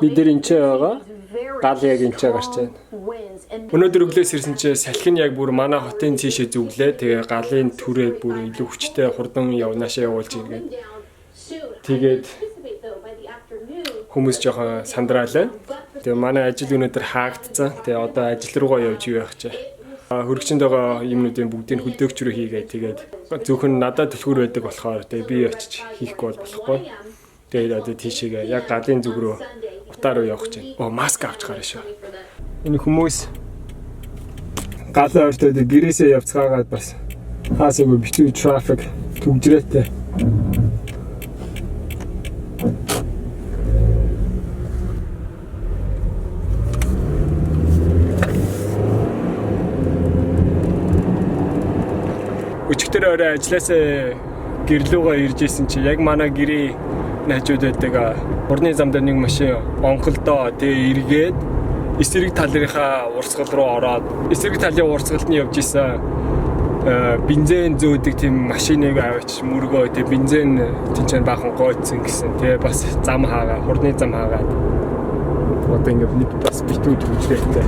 Бид нэр энэ байгаа. Гал яг энэ гарч байна. Өнөөдөр өглөөс ирсэн чинь салхин яг бүр манай хотын цэшээ зүглээ. Тэгээ галын түрээ бүр илүү хүчтэй хурдан явнаашаа явуулж иргээд. Тэгээд хүмүүс жоохон сандраалаа. Тэгээ манай ажил өнөөдөр хаагдсан. Тэгээ одоо ажил руугаа явж явах гэж. Хөргөчөнд байгаа юмнуудын бүгдийг хөдөөгч рүү хийгээ. Тэгээд зөвхөн надад түлхүүр байдаг болохоор тэгээ би очиж хийхгүй болохгүй. Тэгээд одоо тийшээгээ яг галын зүг рүү утаа руу явах гэж. Маск авч гараа шүү. Энэ хүмүүс галаа өртөөд гэрээсээ явцгаагаад бас хаасаагүй битүү трафик төгжрээтэй. Өчигдөр орой ажилласаа гэрлүүгээ ирж исэн чи яг манай гэрээ хажууд байдаг урны зам дээр нэг машин онголдоо тэгээ эргээд эсрэг талынхаа урсгал руу ороод эсрэг талын урсгалд нь явж исэн бензин зөөдөг тийм машиныг аваач мөргөө тэгээ бензин тэнцэн баахан гойцсон гэсэн тэгээ бас зам хаагаа хурны зам хаагаад одоо ингээд нэг бас битүү төвлөрөөтэй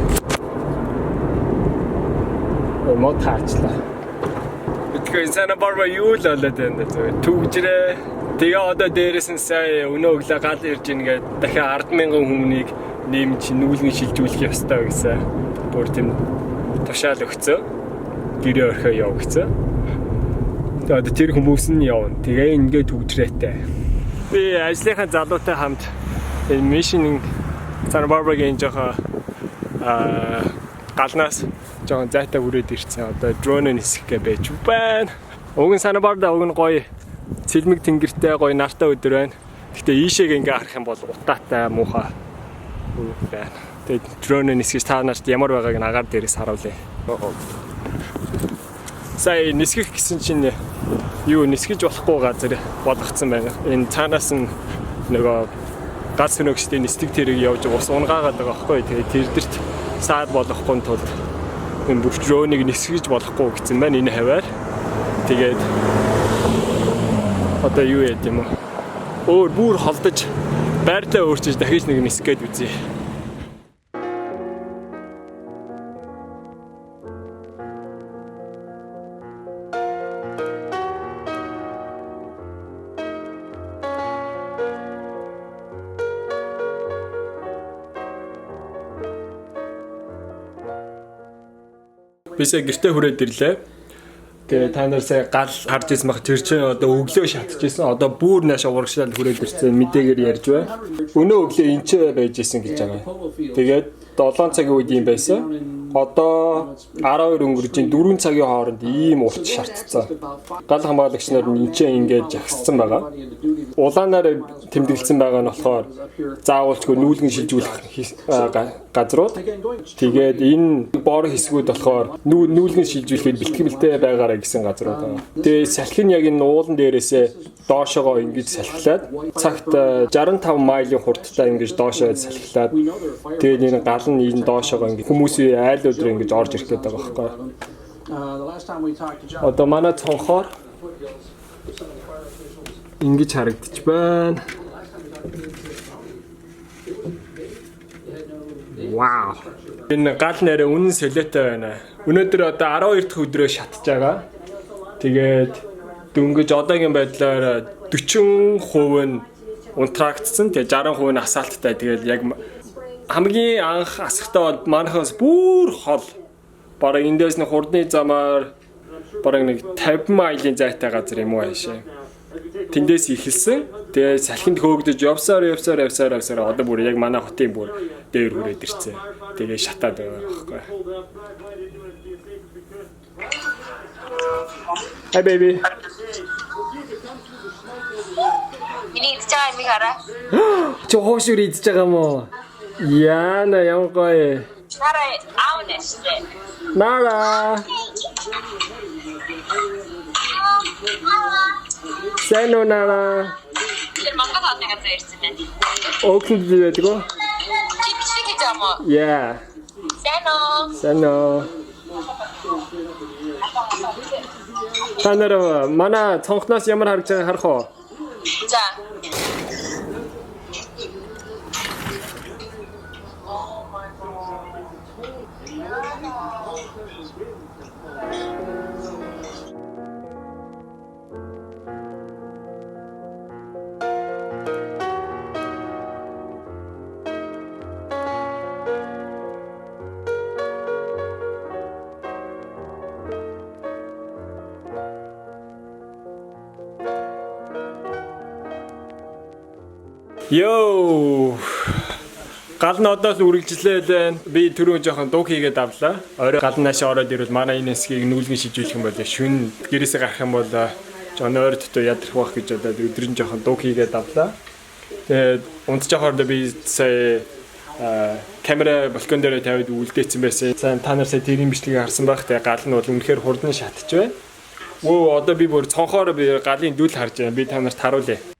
мод хаачлаа. Тэгэхээр Santa Barbara юу л болоод байна дээ. Түгжрээ. Тэгээ одоо дээрээс нь сая өнөө өглөө гал ирж ингээд дахиад 10,000 хүнийг нэмж нүүлгэн шилжүүлэх ёстой гэсэн. Бүр тийм тушаал өгцөө. Гэрээ орхио яв гэсэн. Тэгээ одоо тэр хүмүүс нь явна. Тэгээ ингээд түгжрээтэй. Би ажлынхаа залуутай хамт энэ Mission Santa Barbara-гийн жоохон галнаас жоохон зайтай хүрээд ирсэн. Одоо дрон нисэх гэж байж байна. Уг нь Santa Barbara уг нь гоё цэлмэг тэнгэртэй гоё нартай өдөр байна. Гэхдээ ийшээг ингээ харах юм бол утаатай муухай байна. Тэгээд дрон нисгэж та нарт ямар байгааг нь агаар дээрээс харуулъя. Сая нисгэх гэсэн чинь юу нисгэж болохгүй газар болгоцсон байна. Энэ цаанаас нь нөгөө газ хөнөөгчдийн нисдэг тэрэг явж ус унгаагаад байгаа байхгүй. Тэгээд тэр дэрт саад болохгүй тулд энэ бүх дроныг нисгэж болохгүй гэсэн байна энэ хаваар. Тэгээд одоо юу яа гэм өөр бүр холдож байрлаа өөрчиж дахиж нэг нисэх гээд үзье. Бисээ гэртээ хүрээд ирлээ. Тэгээ та нар сая гал харж ирсэн баг тэр чинь одоо өглөө шатчихсан. Одоо бүр наашаа урагшлал хүрээд ирсэн мэдээгээр ярьж байна. Өнөө өглөө энд ч байж исэн гэж байгаа. Тэгээд 7 цагийн үед юм байсан. Одоо 12 өнгөрчийн 4 цагийн хооронд ийм урт шаардсан. Гал хамгаалагч нар нь энд ингэж жагссан байгаа. Улаанаар тэмдэглэсэн байгаа нь болохоор заавалчгүй нүүлгэн шилжүүлэх газрууд. Тэгээд энэ бор хэсгүүд болохоор нүүлгэн шилжүүлэхэд бэлтгэлтэй байгаарай гэсэн газрууд байна. Тэгээд салхин яг энэ уулан дээрээсээ доошогоо ингэж салхилаад цагт 65 милийн хурдтай ингэж доошоо салхилаад тэгээд энэ гал нь энэ доошогоо ингэ хүмүүсийн айл өдрөө ингэж орж ирэх гээд байгаа байхгүй. Одоо манай цонхоор ингэж харагдчих байна. Вау. Энэ гал нэрээ үнэн солиотой байна. Өнөөдөр одоо 12 дахь өдрөө шатж байгаа. Тэгээд дөнгөж одоогийн байдлаар 40% нь унтрагдсан. Тэгээд 60% нь асаалттай. Тэгээд яг хамгийн анх асахтаа манайхаас бүр хол. Бараг эндээс нэг хурдны замаар бараг нэг 50 милийн зайтай газар юм уу хаашаа. Тэндээс ихэлсэн. Тэгээ салхинд хөөгдөж явсаар одоо бүр яг манай хотын бүр дээр хүрээд ирсэн. Тэгээ шатаад байгаа байхгүй. Hi baby. Миний идэж байгаа юм хараа. Чи хоошур идэж байгаа юм уу? Яна ямар гоё. Нараа аавнэс. Нара. Сэно нара. Тэр Монгол хатнага зэрсэн байна. Окленд байдаг уу? Чи бичиг хийж байгаа мó? Yeah. Сэно. Та нар манай цонхноос ямар харагдж байгааг харах уу? За. Йоо. Гал нь одоос үргэлжлээд байна. Би түрүү жоохон дуг хийгээд авлаа. Орой гал наашаа ороод ирвэл манай энэ хэсгийг нүүлгэн шижүүлэх юм бол шүн гэрээсээ гарах юм бол жоон ойр дотоо ядрах байх гэж бодоод өдрөн жоохон дуг хийгээд авлаа. Тэгээд унтчих хоорондоо би сая камера балкон дээр тавиад үлдээсэн байсан. Сайн та нар сая тэрийн бичлэгийг харсан байх. Тэгээд гал нь бол үнэхээр хурдан шатж байна. Оо одоо би бүр цонхоор би галын дүүл харж байна. Би та нарт харуулъя.